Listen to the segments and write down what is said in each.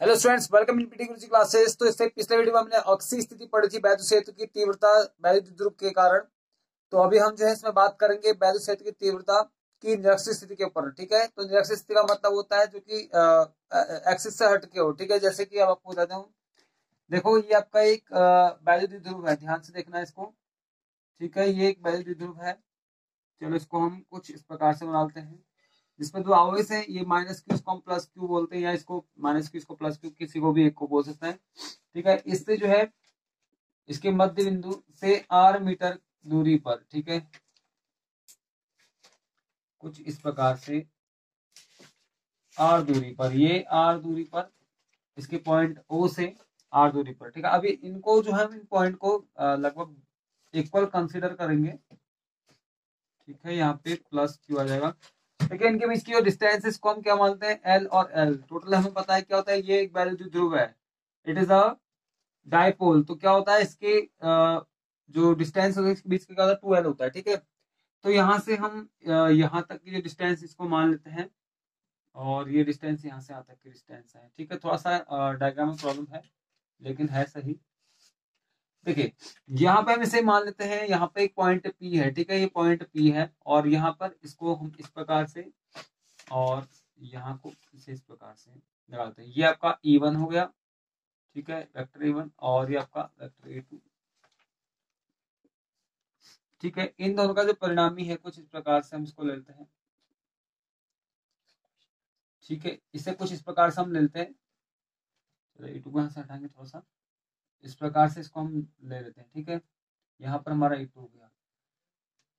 Hello students, welcome in PT Guruji classes. तो इससे पिछले वीडियो में हमने अक्षीय स्थिति पढ़ी थी वैद्युत सेतु की तीव्रता वैद्युत ध्रुव के कारण। तो अभी हम जो है इसमें बात करेंगे वैद्युत सेतु की तीव्रता की निरक्षीय स्थिति के ऊपर। ठीक है, तो निरक्षीय स्थिति का मतलब होता है जो कि एक्सिस से हट के हो। ठीक है, जैसे कि अब आपको बताता हूँ। देखो, ये आपका एक वैद्युत ध्रुव है, ध्यान से देखना है इसको। ठीक है, ये एक वैद्युत ध्रुव है। चलो इसको हम कुछ इस प्रकार से बनाते हैं, जिसमें दो आवेश है। ये माइनस क्यू, इसको हम प्लस क्यू बोलते हैं, या इसको माइनस क्यू, इसको प्लस क्यू, किसी को भी एक को बोल सकते हैं। ठीक है, इससे जो है इसके मध्य बिंदु से आर मीटर दूरी पर, ठीक है, कुछ इस प्रकार से आर दूरी पर, ये आर दूरी पर, इसके पॉइंट ओ से आर दूरी पर। ठीक है, अभी इनको जो है इन पॉइंट को लगभग इक्वल कंसीडर करेंगे। ठीक है, यहाँ पे प्लस क्यू आ जाएगा। देखिए, इनके बीच की जो डिस्टेंस है इसको हम क्या मानते हैं, एल और एल। टोटल हमें पता है क्या होता है, ये एक वैद्युत ध्रुव है, इट इज अ डायपोल। तो क्या होता है, इसके जो डिस्टेंस है इसके बीच का क्या होता है, 2l होता है। ठीक है, तो यहाँ से हम यहाँ तक की जो डिस्टेंस इसको मान लेते हैं, और ये डिस्टेंस यहाँ से यहाँ तक की डिस्टेंस है। ठीक है, थोड़ा सा डायग्राम में प्रॉब्लम है, लेकिन है सही। देखिए, यहाँ पे हम इसे मान लेते हैं, यहाँ पे एक पॉइंट पी है। ठीक है, ये पॉइंट पी है, और यहाँ पर इसको हम इस प्रकार से, और यहाँ को इसे इस प्रकार से लगाते हैं। ये आपका E1 हो गया। ठीक है, वेक्टर E1, और ये आपका वेक्टर E2। ठीक है, इन दोनों का जो परिणामी है कुछ इस प्रकार से हम इसको ले लेते हैं। ठीक है, इसे कुछ इस प्रकार से हम ले लेते हैं। चलो E2 को यहाँ से हटाएंगे, थोड़ा सा इस प्रकार से इसको हम ले लेते हैं। ठीक है, यहाँ पर हमारा E2 हो गया।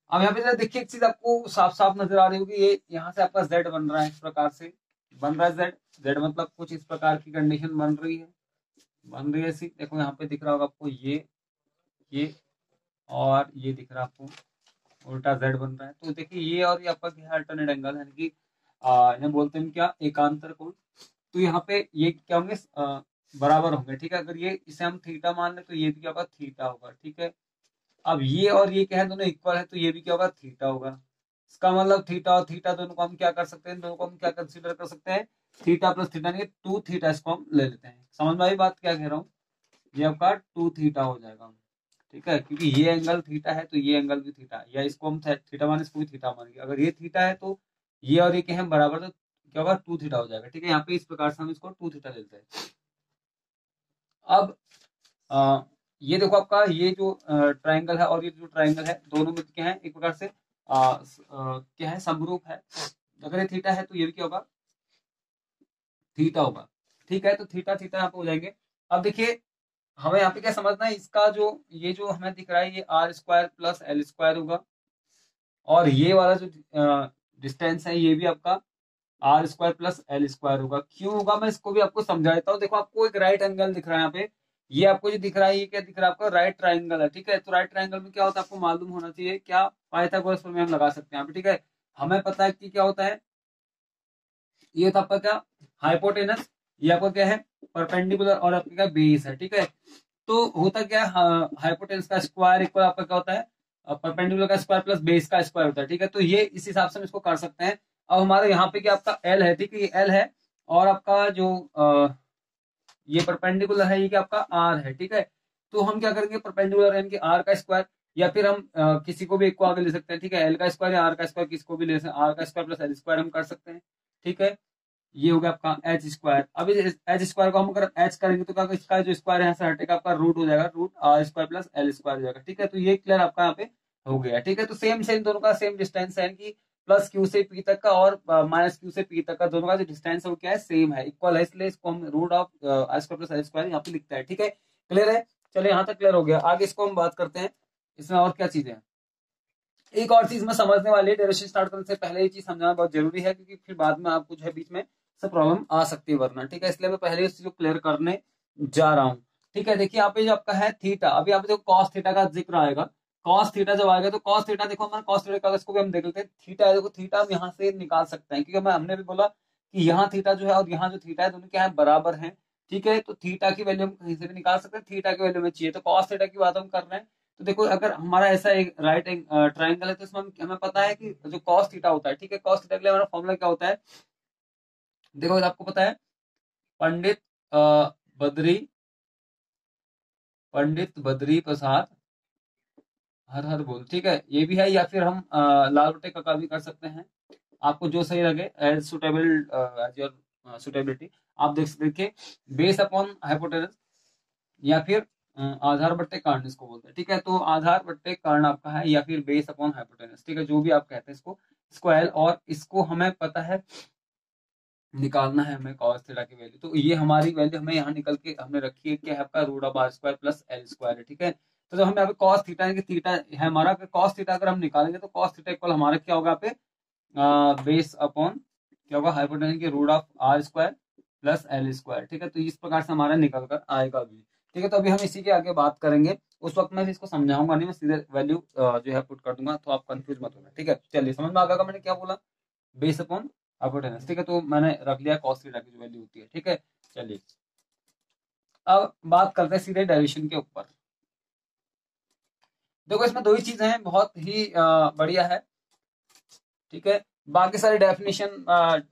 अब यहाँ पे देखिए, एक चीज आपको साफ साफ नजर आ रही होगी, ये यहाँ से आपका Z बन रहा है, इस प्रकार से बन रहा है Z। Z मतलब कुछ इस प्रकार की कंडीशन बन रही है, बन रही है ऐसी। देखो यहाँ पे दिख रहा होगा आपको, ये और ये दिख रहा है आपको, उल्टा Z बन रहा है। तो देखिए, ये और ये आपका क्या है, अल्टरनेट एंगल, यानी कि इन्हें बोलते हैं क्या, एकांतर कोण। तो यहाँ पे ये क्या होंगे, बराबर होंगे। ठीक है, अगर ये इसे हम थीटा मान ले तो ये भी क्या होगा, थीटा होगा। ठीक है, अब ये और ये क्या है, दोनों इक्वल है, तो ये भी क्या होगा, थीटा होगा। इसका मतलब थीटा और थीटा दोनों को हम क्या कर सकते हैं, दोनों को हम क्या कंसीडर कर सकते हैं, थीटा प्लस थीटा, नहीं 2 थीटा, इसको हम ले लेते हैं। समझ में आई बात क्या कह रहा हूँ, ये आपका 2 थीटा हो जाएगा। ठीक है, क्योंकि ये एंगल थीटा है तो ये एंगल भी थीटा है, या इसको हम थीटा मान, इसको भी थीटा मानेंगे। अगर ये थीटा है तो ये और ये क्या है, बराबर, तो क्या होगा, 2 थीटा हो जाएगा। ठीक है, यहाँ पे इस प्रकार से हम इसको 2 थीटा लेते हैं। अब ये देखो, आपका ये जो ट्राइंगल है और ये जो ट्राइंगल है, दोनों में क्या है, एक प्रकार से क्या है, समरूप है। अगर ये थीटा है तो ये भी क्या होगा, थीटा होगा। ठीक है, तो थीटा थीटा यहाँ पे हो जाएंगे। अब देखिए, हमें यहाँ पे क्या समझना है, इसका जो ये जो हमें दिख रहा है, ये R square plus L square होगा, और ये वाला जो डिस्टेंस है ये भी आपका R square plus L square होगा। क्यों होगा, मैं इसको भी आपको समझा देता हूँ। देखो, आपको एक राइट एंगल दिख रहा है यहाँ पे, ये आपको जो दिख रहा है, ये क्या दिख रहा है आपको, राइट ट्राइंगल है। ठीक है, तो राइट ट्राइंगल में क्या होता है, आपको मालूम होना चाहिए क्या, पाइथागोरस प्रमेय हम लगा सकते हैं यहाँ पे। ठीक है, हमें पता है कि क्या होता है, ये था आपका क्या, हाइपोटेनस, ये आपका क्या है, परपेंडिकुलर, और आपका क्या, बेस है। ठीक है, तो होता क्या है, हाइपोटेनस का स्क्वायर इक्वल आपका क्या होता है, परपेंडिकुलर का स्क्वायर प्लस बेस का स्क्वायर होता है। ठीक है, तो ये इस हिसाब से हम इसको कर सकते हैं। अब हमारे यहाँ पे क्या, आपका एल है। ठीक है, ये एल है, और आपका जो ये परपेंडिकुलर है, ये क्या आपका आर है। ठीक है, तो हम क्या करेंगे, परपेंडिकुलर यानी कि आर का स्क्वायर, या फिर हम किसी को भी एक को आगे ले सकते हैं। ठीक है, एल का स्क्वायर या आर का स्क्वायर, किसी को भी ले सकते हैं, आर का स्क्वायर प्लस एल स्क्वायर हम कर सकते हैं। ठीक है, ये हो गया आपका एच स्क्वायर। अब एच स्क्वायर को हम अगर एच करेंगे तो क्या, इसका जो स्क्वायर यहाँ से हटेगा, आपका रूट हो जाएगा, root R square plus L square हो जाएगा। ठीक है, तो ये क्लियर आपका यहाँ पे हो गया। ठीक है, तो सेम सेम दोनों का सेम डिस्टेंस है कि प्लस क्यू से पी तक का और माइनस क्यू से पी तक का, दोनों का जो डिस्टेंस है वो क्या है, सेम है, इक्वल है, इसलिए इसको हम root of R square plus L square यहाँ पे लिखता है। ठीक है, क्लियर है। चलिए, यहाँ तक क्लियर हो गया, आगे इसको हम बात करते हैं, इसमें और क्या चीजें हैं। एक और चीज में समझने वाली है, डेरिवेशन स्टार्ट करने से पहले ये चीज समझना बहुत जरूरी है, क्योंकि फिर बाद में आपको जो है बीच में सब प्रॉब्लम आ सकती है वरना। ठीक है, इसलिए मैं पहले इस चीज को क्लियर करने जा रहा हूँ। ठीक है, देखिए यहाँ पे जो आपका है थीटा, अभी यहाँ पे देखो कॉस थीटा का जिक्र आएगा। कॉस थीटा जब आएगा तो कॉस थीटा, देखो हमारा कॉस थीटा का, इसको भी हम देख लेते हैं। थीटा है, देखो थीटा हम यहाँ से निकाल सकते हैं, क्योंकि हमने भी बोला कि यहाँ थीटा जो है और यहाँ जो थीटा है, दोनों क्या है, बराबर है। ठीक है, तो थीटा की वैल्यू हम कहीं से भी निकाल सकते हैं, थीटा की वैल्यू में चाहिए, तो कॉस थीटा की बात हम कर रहे हैं। तो देखो, अगर हमारा ऐसा एक राइट ट्राइंगल है, तो इसमें हमें पता है कि जो कॉस थीटा होता है, ठीक है, कॉस थीटा के लिए हमारा फॉर्मूला क्या होता है, देखो आपको पता है, पंडित बद्री पंडित बद्री प्रसाद हर हर बोल, ठीक है, ये भी है। या फिर हम लाल बट्टे का भी कर सकते हैं, आपको जो सही लगे, as suitable as your suitability. आप देखिए, बेस अपॉन हाइपोटेनस या फिर आधार बट्टे कर्ण इसको बोलते हैं, ठीक है। तो आधार बट्टे कर्ण आपका है या फिर बेस अपॉन हाइपोटेनस, ठीक है, जो भी आप कहते हैं इसको एल, और इसको हमें पता है निकालना है हमें cos थीटा की वैल्यू। तो ये हमारी वैल्यू हमें यहाँ निकल के हमने रखी है, क्या है आपका root of R square plus L square है, ठीक है। तो जब हम यहाँ पे cos थीटा है, थीटा है हमारा, cos थीटा अगर हम निकालेंगे तो cos थीटा इक्वल हमारा क्या होगा पे बेस अपॉन क्या होगा हाइपोटेनस की root of R square plus L square, ठीक है। तो इस प्रकार से हमारा निकल कर आएगा भी, ठीक है। तो अभी हम इसी के आगे बात करेंगे, उस वक्त मैं भी इसको समझाऊंगा नहीं, मैं सीधे वैल्यू जो है पुट कर दूंगा, तो आप कंफ्यूज मत होना, ठीक है। चलिए समझ में आ गया मैंने क्या बोला, बेस अपॉन हाइपोटेनस, ठीक है। तो मैंने रख लिया cos थीटा की जो वैल्यू होती है, ठीक है। चलिए अब बात करते हैं सीधे डेरिवेशन के ऊपर। देखो इसमें दो ही चीजें हैं, बहुत ही बढ़िया है, ठीक है। बाकी सारी डेफिनेशन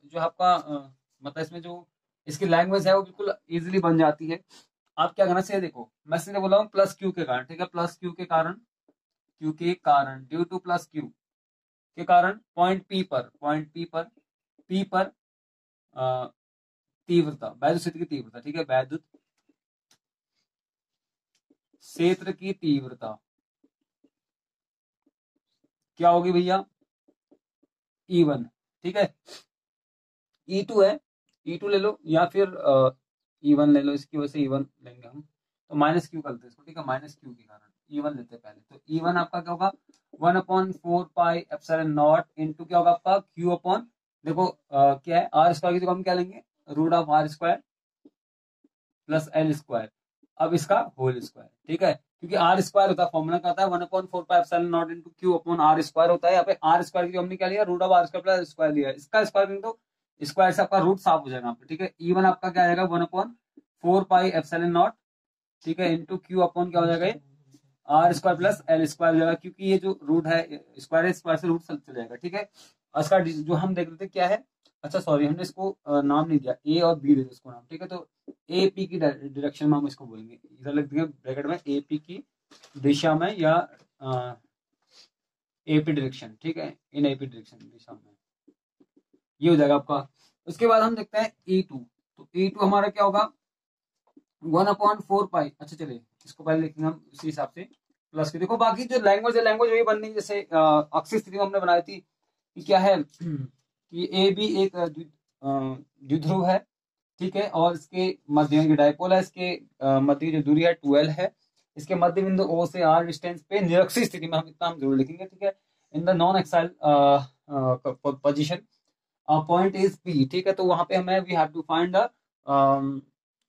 जो आपका मतलब इसमें जो इसकी लैंग्वेज है वो बिल्कुल इजीली बन जाती है। आप क्या करना चाहिए, देखो मैं सीधे बोला हूँ प्लस क्यू के कारण, ठीक है, प्लस क्यू के कारण, क्यू के कारण, ड्यू टू प्लस क्यू के कारण पॉइंट पी पर तीव्रता, वैद्युत क्षेत्र की तीव्रता, ठीक है, वैद्युत क्षेत्र की तीव्रता क्या होगी भैया, E1, ठीक है। E2 है, E2 ले लो या फिर E1 ले लो, इसकी वजह से E1 लेंगे हम, तो माइनस क्यू करते हैं इसको, ठीक है, माइनस क्यू के कारण E1 लेते हैं पहले। तो E1 आपका क्या होगा, 1/4 पाई एप्सिलॉन नॉट इनटू क्या होगा आपका Q अपॉन, देखो क्या है आर स्क्वायर की जगह हम क्या लेंगे, root of R square plus L square, अब इसका होल स्क्वायर, ठीक है, क्योंकि आर स्क्वायर होता है, फॉर्मूला का होता है 1/4 pi epsilon naught into Q upon R square होता है। यहाँ पे आर स्क्वायर की हमने क्या लिया, root of R square plus square लिया, इसका स्क्वायर करेंगे तो स्क्वायर से आपका रूट साफ हो जाएगा यहाँ पे, ठीक है। E1 आपका क्या आएगा 1/4 पाई एप्सिलॉन नॉट, ठीक है, इंटू Q अपॉन क्या हो जाएगा R square plus L square हो जाएगा, क्योंकि ये जो रूट है स्क्वायर है, स्क्वायर से रूट चल जाएगा, ठीक है। और इसका जो हम देख रहे थे क्या है, अच्छा सॉरी हमने इसको नाम नहीं दिया, ए और बी दे दो इसको नाम, ठीक है। तो ए पी की डायरेक्शन में हम इसको बोलेंगे, इधर लिख देंगे ब्रैकेट में ए पी की दिशा में या एपी डायरेक्शन, ठीक है, इन एपी डायरेक्शन दिशा में, ये हो जाएगा आपका। उसके बाद हम देखते हैं E2, तो E2 हमारा क्या होगा 1/4 पाई, अच्छा चलिए इसको पहले लिखेंगे हम उसी हिसाब से प्लस की, देखो बाकी जो लैंग्वेज है लैंग्वेज वही बननी, जैसे अक्षीय स्थिति में हमने बनाई थी कि क्या है कि ए बी एक द्विध्रुव है, ठीक है, और इसके मध्य की डायपोल है, इसके मध्य की जो दूरी है 12 है, इसके मध्य बिंदु O से R डिस्टेंस पे निरक्षीय स्थिति में हम इतना हम जरूर लिखेंगे, ठीक है, in the non axial position point is P, ठीक है। तो वहां पे हमें we have to find the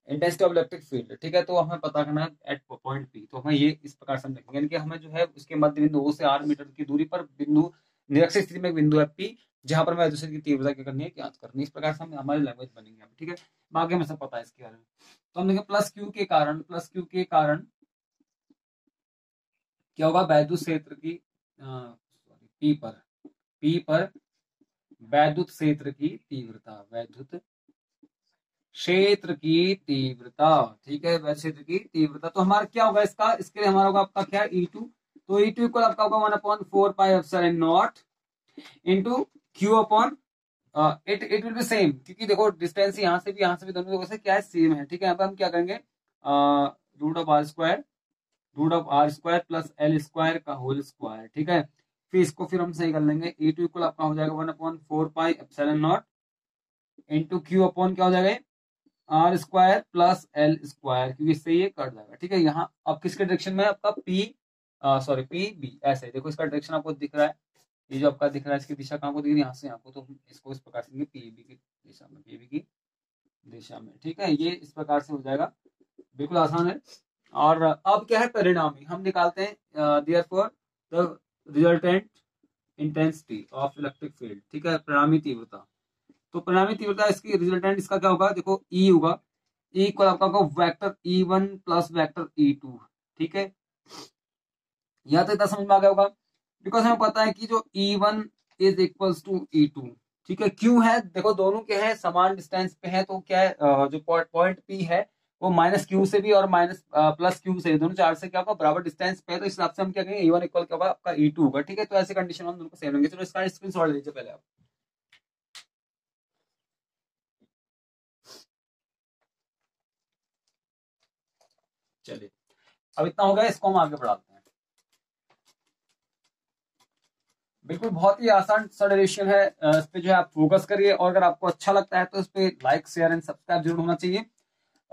intensity of electric field, ठीक है, तो हमें पता करना है एट पॉइंट P, तो हमें ये इस प्रकार से हम लिखेंगे, यानी कि हमें जो है उसके मध्य बिंदु O से R मीटर की दूरी पर बिंदु निरक्षीय स्थिति में एक बिंदु है P, जहां पर मैं दूसरे की तीव्रता क्या करनी है, क्या करनी है, इस प्रकार से हम हमारी लैंग्वेज बनेंगे, ठीक है। बाकी हमें सब पता है इसके बारे में। तो हम देखें प्लस क्यू के कारण क्या होगा, वैद्युत क्षेत्र की पी पर वैद्युत क्षेत्र की तीव्रता, वैद्युत क्षेत्र की तीव्रता, ठीक है, वैद्युत क्षेत्र की तीव्रता, तो हमारा क्या होगा इसका, इसके लिए हमारा होगा आपका क्या E2, तो E2 इक्वल आपका होगा 1/4 pi epsilon naught into Q upon it will be same, क्योंकि देखो डिस्टेंस यहाँ से भी दोनों जगह से क्या है सेम है, ठीक है। यहाँ पे हम क्या करेंगे root of R square plus L square का होल स्क्वायर, ठीक है। फिर इसको फिर हम सही कर लेंगे, E2 इक्वल आपका हो जाएगा 1/4 pi epsilon naught into Q upon क्या हो जाएगा R square plus L square, क्योंकि इससे ये कट जाएगा, ठीक है। यहाँ अब किसके डायरेक्शन में आपका पी बी, ऐसे देखो इसका डायरेक्शन आपको दिख रहा है, ये जो आपका दिख रहा है इसकी दिशा कहाँ को दिख रही है, यहाँ से आपको, तो इसको इस प्रकार से पीबी की दिशा में, पीबी की दिशा में, ठीक है, ये इस प्रकार से हो जाएगा, बिल्कुल आसान है। और अब क्या है परिणामी, हम निकालते हैं therefore the resultant intensity of electric field, ठीक है, परिणामी तीव्रता। तो परिणामी तीव्रता इसकी रिजल्टेंट इसका क्या होगा, देखो ई होगा, ई इक्वल आपका होगा vector E1 plus vector E2, ठीक है। या तो इतना समझ में आ गया होगा, बिकॉज हमें पता है कि जो E1 is equals to E2, ठीक है। क्यू है, देखो दोनों क्या है, समान डिस्टेंस पे है, तो क्या है जो पॉइंट पी है वो माइनस क्यू से भी और माइनस प्लस क्यू से, दोनों चार्ज से क्या होगा, बराबर डिस्टेंस पे है, तो इस हिसाब से हम क्या कहेंगे, E1 इक्वल क्या होगा आपका E2 होगा। ठीक है, तो ऐसे कंडीशन हम दोनों को सेम लेंगे। चलो इसका स्क्रीनशॉट ले लीजिए पहले आप। चलिए अब इतना हो गया, इसको हम आगे बढ़ाते हैं। बिल्कुल बहुत ही आसान सा डेरिवेशन है, इस पे जो है आप फोकस करिए, और अगर आपको अच्छा लगता है तो इस पे लाइक शेयर एंड सब्सक्राइब जरूर होना चाहिए।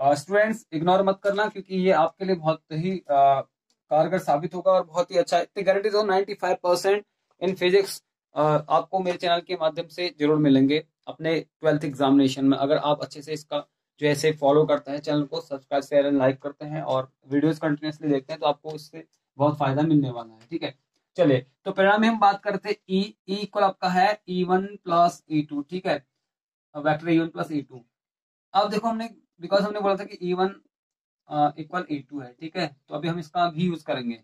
स्टूडेंट्स इग्नोर मत करना, क्योंकि ये आपके लिए बहुत ही कारगर साबित होगा और बहुत ही अच्छा है। इतनी गारंटी दो, 95% इन फिजिक्स आपको मेरे चैनल के माध्यम से जरूर मिलेंगे अपने 12th एग्जामिनेशन में, अगर आप अच्छे से इसका जो ऐसे फॉलो करते हैं, चैनल को सब्सक्राइब शेयर एंड लाइक करते हैं और वीडियोस कंटिन्यूसली देखते हैं, तो आपको इससे बहुत फायदा मिलने वाला है। ठीक है, चलिए तो परिणाम में हम बात करते हैं। ई इक्वल आपका है E1 प्लस E2। ठीक है, वेक्टर E1 प्लस E2। अब देखो हमने, बिकॉज हमने बोला था कि E1 इक्वल E2 है। ठीक है, तो अभी हम इसका भी यूज करेंगे।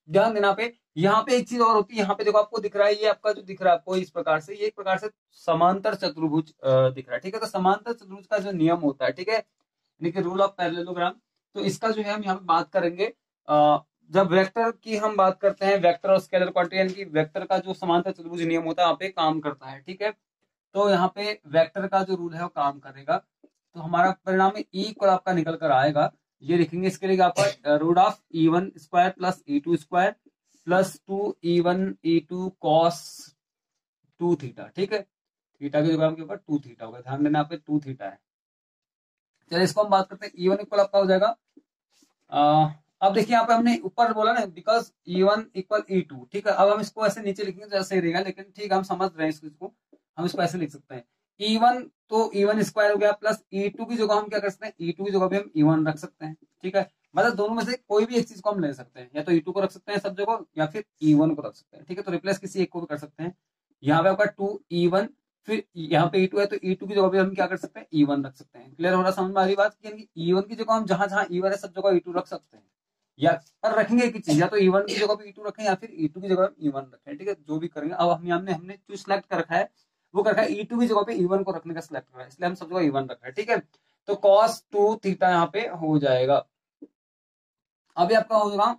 ध्यान देना पे, यहाँ पे एक चीज और होती है, यहाँ पे देखो आपको दिख रहा है, ये आपका जो दिख रहा है आपको इस प्रकार से, ये एक प्रकार से समांतर चतुर्भुज दिख रहा है। ठीक है, तो समांतर चतुर्भुज का जो नियम होता है, ठीक है, यानी कि रूल ऑफ पैरेललोग्राम, तो इसका जो है हम यहाँ पे बात करेंगे। जब वेक्टर की हम बात करते हैं, वेक्टर और स्केलर क्वांटिटी, यानी कि वेक्टर का जो समांतर चतुर्भुज नियम होता है यहाँ पे काम करता है। ठीक है, तो यहाँ पे वेक्टर का जो रूल है वो काम करेगा, तो हमारा परिणाम में ई इक्वल आपका निकल कर आएगा। ये लिखेंगे, इसके लिए आपका root of E1 square plus E2 square plus 2E1 E2 cos 2 theta. ठीक है, थीटा की जगह के ऊपर 2 थीटा होगा, ध्यान देना यहाँ पे 2 थीटा है। चलिए इसको हम बात करते हैं। E1 इक्वल आपका हो जाएगा, अब देखिए यहाँ पे हमने ऊपर बोला ना, बिकॉज E1 इक्वल E2। ठीक है, अब हम इसको ऐसे नीचे लिखेंगे तो ऐसे रहेगा, लेकिन ठीक है हम समझ रहे हैं इसको, हम इसको ऐसे लिख सकते हैं। E1 तो E1 स्क्वायर हो गया, प्लस E2 की जगह हम क्या कर सकते हैं, E2 की जगह भी हम E1 रख सकते हैं। ठीक है, मतलब दोनों में से कोई भी एक चीज को हम ले सकते हैं, या तो E2 को रख सकते हैं सब जगह, या फिर E1 को रख सकते हैं। ठीक है, तो रिप्लेस किसी एक को भी कर सकते हैं। यहाँ पे आपका 2E1, फिर यहाँ पे E2 है, तो E2 की जगह पे हम क्या कर सकते हैं, E1 रख सकते हैं। क्लियर हो रहा, समझ में आ रही बात, यानी E1 की जगह हम जहां जहां E1 है सब जगह E2 रख सकते हैं, या पर रखेंगे एक ही चीज, या तो E1 की जगह पे E2 रखें, या फिर E2 की जगह E1 रखें। ठीक है, जो भी करेंगे। अब हमने जो सिलेक्ट कर रखा है वो कर रखा है E2 की जगह पे E1 को रखने का सिलेक्ट करा है, इसलिए हम सब जगह E1 रखा है। ठीक है, तो cos 2 थीटा यहाँ पे हो जाएगा। अभी आपका हो जाएगा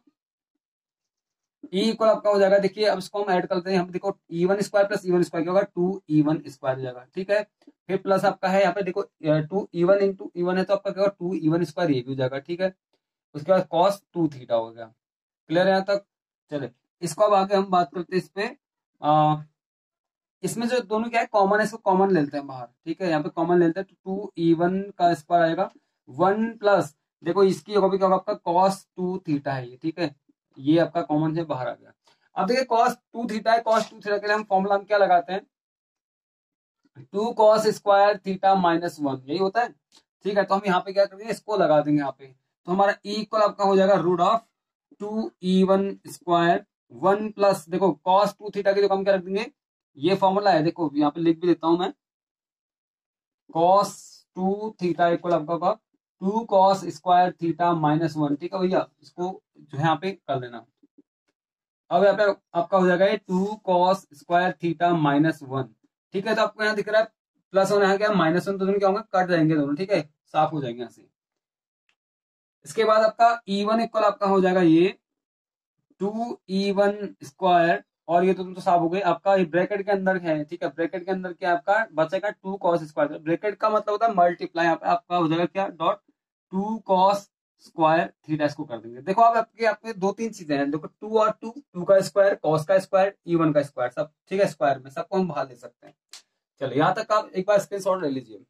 E इक्वल आपका हो जाएगा, देखिए अब इसको हम ऐड करते हैं, हम देखो E1 square plus E1 square क्या होगा, 2E1 स्क्वायर हो जाएगा। ठीक है, फिर प्लस आपका है यहाँ पे देखो 2E1 इंटू E1 है, तो आपका क्या होगा 2E1 स्क्वायर, ये भी हो जाएगा। ठीक है, उसके बाद cos 2 थीटा हो गया। क्लियर है यहाँ तक? चले इसको अब आगे हम बात करते हैं इस पे। इसमें जो दोनों क्या है कॉमन है, इसको कॉमन ले लेते हैं बाहर। ठीक है, यहाँ पे कॉमन ले लेते हैं, तो 2E1 का स्क्वायर आएगा 1 प्लस, देखो इसकी जगह पे क्या होगा आपका cos 2 थीटा है ये। ठीक है, ये आपका कॉमन से बाहर आ गया। अब देखिए cos 2 थीटा है, cos 2 थीटा के लिए हम फॉर्मूला हम क्या लगाते हैं, 2 cos स्क्वायर थीटा माइनस 1, यही होता है। ठीक है, तो हम यहाँ पे क्या करेंगे, इसको लगा देंगे यहाँ पे, तो हमारा E इक्वल आपका हो जाएगा root of 2E1 square 1 plus, देखो cos 2 थीटा की जगह हम क्या रख देंगे, ये फॉर्मूला है, देखो यहाँ पे लिख भी देता हूं मैं, cos 2 थीटा इक्वल आपका होगा 2 cos स्क्वायर थीटा माइनस 1। ठीक है भैया, इसको जो है यहाँ पे कर देना। अब यहाँ पे आपका हो जाएगा ये 2 cos स्क्वायर थीटा माइनस 1। ठीक है, तो आपको यहाँ दिख रहा है प्लस 1 यहाँ क्या माइनस 1, तो दोनों क्या होंगे, कट जाएंगे दोनों। ठीक है, साफ हो जाएंगे यहाँ से। इसके बाद आपका E1 इक्वल आपका हो जाएगा ये 2E1 स्क्वायर, और ये तो तुम तो साफ हो गए आपका, ये ब्रैकेट के अंदर है। ठीक है, ब्रैकेट के अंदर क्या आपका बचेगा 2 cos स्क्वायर, ब्रैकेट का मतलब होता है मल्टीप्लाई, यहाँ पे आपका हो जाएगा क्या डॉट 2 cos स्क्वायर थीटा, इसको कर देंगे। देखो आप आपके आपके दो तीन चीजें हैं, देखो 2 और 2, 2 का स्क्वायर, cos का स्क्वायर, E1 का स्क्वायर, सब ठीक है, स्क्वायर में सबको हम बाहर ले सकते हैं। चलो यहाँ तक आप एक बार स्क्रीनशॉट ले लीजिए।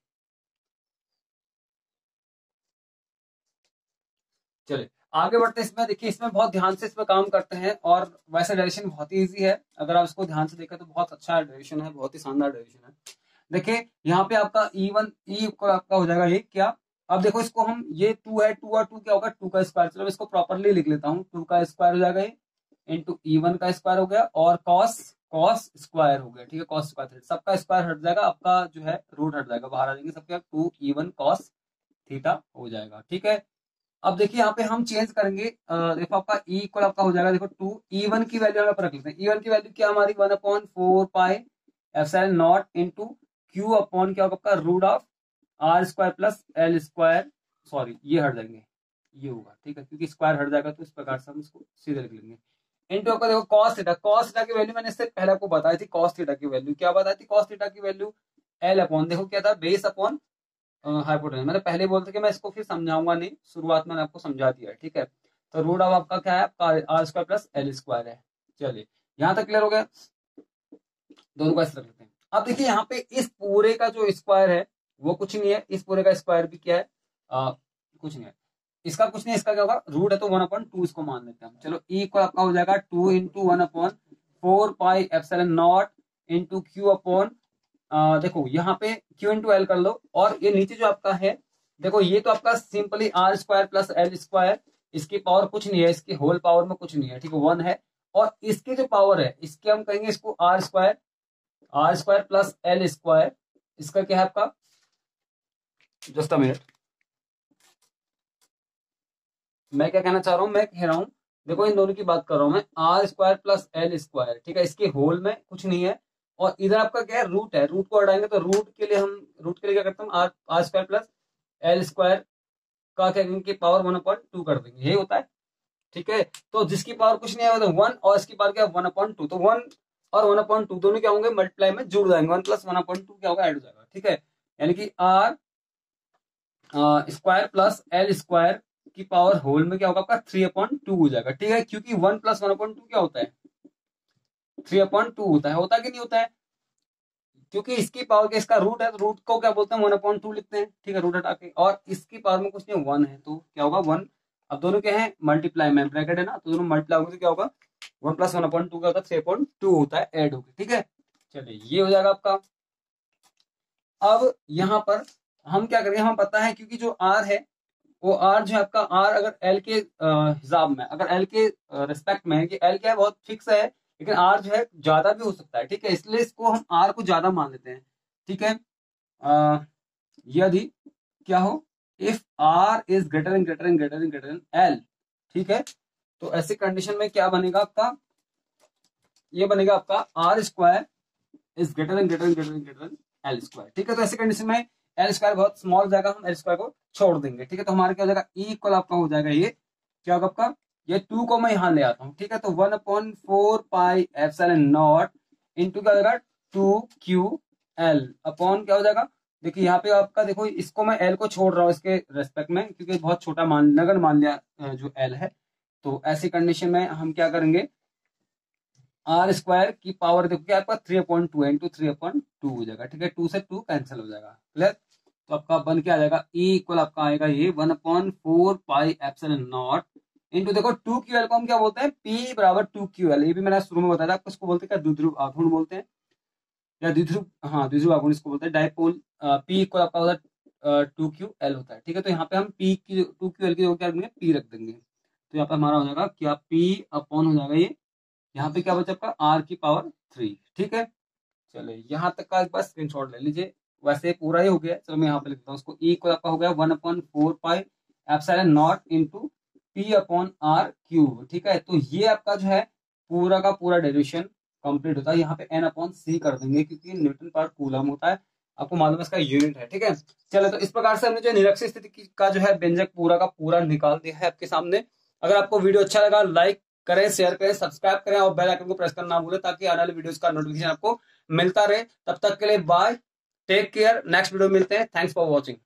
चलिए आगे बढ़ते हैं। इसमें देखिए, इसमें बहुत ध्यान से इसमें काम करते हैं, और वैसे डेरिवेशन बहुत ही ईजी है, अगर आप इसको ध्यान से देखें तो बहुत अच्छा डेरिवेशन है, बहुत ही शानदार डेरिवेशन है। देखिए यहाँ पे आपका E1 ई इक्वल आपका हो जाएगा ये क्या, अब देखो इसको हम, ये 2 है, 2 और 2 क्या होगा 2 का स्क्वायर, चलो इसको प्रॉपरली लिख लेता हूँ, 2 का स्क्वायर हो जाएगा ये इंटू E1 का स्क्वायर हो गया, और कॉस कॉस स्क्वायर हो गया। ठीक है, कॉस स्क्वायर, सबका स्क्वायर हट जाएगा, आपका जो है रूट हट जाएगा, बाहर आ जाएंगे सबके, 2E1 कॉस थीटा हो जाएगा। ठीक है, अब देखिए यहाँ पे हम चेंज करेंगे, देखो आपका E इक्वल आपका हो जाएगा, देखो 2E1 की वैल्यू यहाँ पर रख लेते हैं। E1 की वैल्यू क्या हमारी 1/4 pi epsilon naught into Q upon क्या होगा आपका root of R square plus L square, sorry ये हट जाएंगे, ये होगा, ठीक है, क्योंकि स्क्वायर हट जाएगा तो इस प्रकार से हम इसको सीधे लिख लेंगे। इनटू आपका देखो कॉस थीटा, कॉस थीटा की वैल्यू मैंने इससे पहले आपको बताई थी, कॉस थीटा की वैल्यू क्या बताई थी, कॉस थीटा की वैल्यू एल अपॉन, देखो क्या था, बेस अपॉन हाइपोटेनस। मैंने पहले बोलते कि मैं इसको फिर समझाऊंगा नहीं, शुरुआत में आपको समझा दिया है, ठीक है। तो रूट ऑफ आपका क्या है, आपका R square plus L square है। चलिए यहां तक क्लियर हो गया, दोनों का ऐसे रख लेते हैं। अब देखिए यहाँ पे इस पूरे का जो स्क्वायर है वो कुछ नहीं है, इस पूरे का स्क्वायर भी क्या है, कुछ नहीं है, इसका कुछ नहीं, इसका क्या होगा, रूट है तो 1/2 इसको मान लेते हैं हम। चलो ई को आपका हो जाएगा 2 into 1/4 pi epsilon naught into Q upon, देखो यहाँ पे क्यू इंटू एल कर लो, और ये नीचे जो आपका है, देखो ये तो आपका simply R square plus L square, इसकी पावर कुछ नहीं है, इसकी होल पावर में कुछ नहीं है, ठीक है, 1 है। और इसकी जो पावर है इसके हम कहेंगे इसको R square plus L square, इसका क्या है आपका, जस्ट अ मिनट, मैं क्या कहना चाह रहा हूं, मैं कह रहा हूं देखो इन दोनों की बात कर रहा हूं मैं, R square plus L square, ठीक है, इसके होल में कुछ नहीं है, और इधर आपका क्या है, रूट है, रूट को हटाएंगे तो रूट के लिए क्या करता हूँ, R square plus L square का क्या करेंगे, पावर 1/2 कर देंगे, यही होता है, ठीक है। तो जिसकी पावर कुछ नहीं है 1, और इसकी पावर क्या है 1/2, तो 1 और 1/2 दोनों क्या होंगे, मल्टीप्लाई में जुड़ जाएंगे, 1 प्लस 1/2 क्या होगा, ऐड हो जाएगा, ठीक है। यानी कि R square plus L square की पावर होल में क्या होगा आपका 3/2 हो जाएगा, ठीक है, क्योंकि 1 प्लस 1/2 क्या होता है, 3/2 होता है कि नहीं होता है, क्योंकि इसकी पावर के इसका रूट है, तो रूट को क्या बोलते हैं 1/2 लिखते हैं, ठीक है, रूट हटा के, और इसकी पावर में कुछ नहीं 1 है, तो क्या होगा 1, अब दोनों क्या है मल्टीप्लाई में, ब्रैकेट है ना, तो दोनों मल्टीप्लाई होंगे तो क्या होगा 1 प्लस 1/2 क्या होता है 3/2 होता है, ऐड होगी, ठीक है। चलिए ये हो जाएगा आपका। अब यहाँ पर हम क्या करेंगे, हमें पता है क्योंकि जो आर है वो आर जो है आपका, आर अगर एल के हिसाब में, अगर एल के रिस्पेक्ट में है कि एल क्या है बहुत फिक्स है, लेकिन आर जो है ज्यादा भी हो सकता है, ठीक है, इसलिए इसको हम आर को ज्यादा मान लेते हैं, ठीक है। यदि क्या हो, if R is greater and greater and greater and greater and L, ठीक है, तो ऐसी कंडीशन में क्या बनेगा आपका, ये बनेगा आपका R square is greater and greater and greater and greater and L square, ठीक है। तो ऐसी कंडीशन में एल स्क्वायर बहुत स्मॉल हो जाएगा, हम एल स्क्वायर को छोड़ देंगे, ठीक है, तो हमारा क्या हो जाएगा, ई इक्वल आपका हो जाएगा, ये क्या होगा आपका, ये 2 को मैं यहां ले आता हूं, ठीक है, तो 1/4 पाई एप्सिलॉन नॉट इंटू क्या हो जाएगा 2QL अपॉन क्या हो जाएगा, देखिए यहाँ पे आपका देखो, इसको मैं एल को छोड़ रहा हूँ इसके रेस्पेक्ट में, क्योंकि बहुत छोटा नगर मान लिया जो एल है, तो ऐसी कंडीशन में हम क्या करेंगे, आर स्क्वायर की पावर देखो क्या आपका 3/2 इंटू 3/2 हो जाएगा, ठीक है, 2 से 2 कैंसिल हो जाएगा, क्लियर। तो आपका बन के आ जाएगा ई इक्वल आपका आएगा ये 1/4 पाई एप्सिलॉन नॉट इंटू, देखो 2QL को हम क्या बोलते हैं, P बराबर 2QL, ये भी मैंने शुरू में बताया था आपको, इसको बोलते हैं क्या, द्विध्रुव आघूर्ण बोलते हैं, या द्विध्रुव, हाँ द्विध्रुव आघूर्ण इसको बोलते हैं, डायपोल। P इक्वल आपका होता है 2QL होता है, ठीक है, तो यहाँ पे हम P की 2QL की जगह क्या रखेंगे, P रख देंगे, तो यहाँ पे हमारा हो जाएगा क्या, P अपॉन हो जाएगा ये, यहाँ पे क्या बचा आपका आर की पावर 3, ठीक है। चलिए यहाँ तक का एक बार स्क्रीनशॉट ले लीजिए, वैसे पूरा ही हो गया, चलो मैं यहाँ पे लिखता हूँ उसको, ई को आपका हो गया 1/4 pi epsilon naught into P upon R cube, ठीक है। तो ये आपका जो है पूरा का पूरा डेरिवेशन कंप्लीट होता है, यहाँ पे n/c कर देंगे, क्योंकि न्यूटन पर कूलम होता है, आपको मालूम है इसका यूनिट है, ठीक है। चलो तो इस प्रकार से हमने जो निरक्षीय स्थिति का जो है व्यंजक पूरा का पूरा निकाल दिया है आपके सामने। अगर आपको वीडियो अच्छा लगा लाइक करें, शेयर करें, सब्सक्राइब करें और बेल आइकन को प्रेस करना ना भूलें, ताकि आने वाली वीडियोस का नोटिफिकेशन आपको मिलता रहे। तब तक के लिए bye, take care, next video मिलते हैं, थैंक्स फॉर वॉचिंग।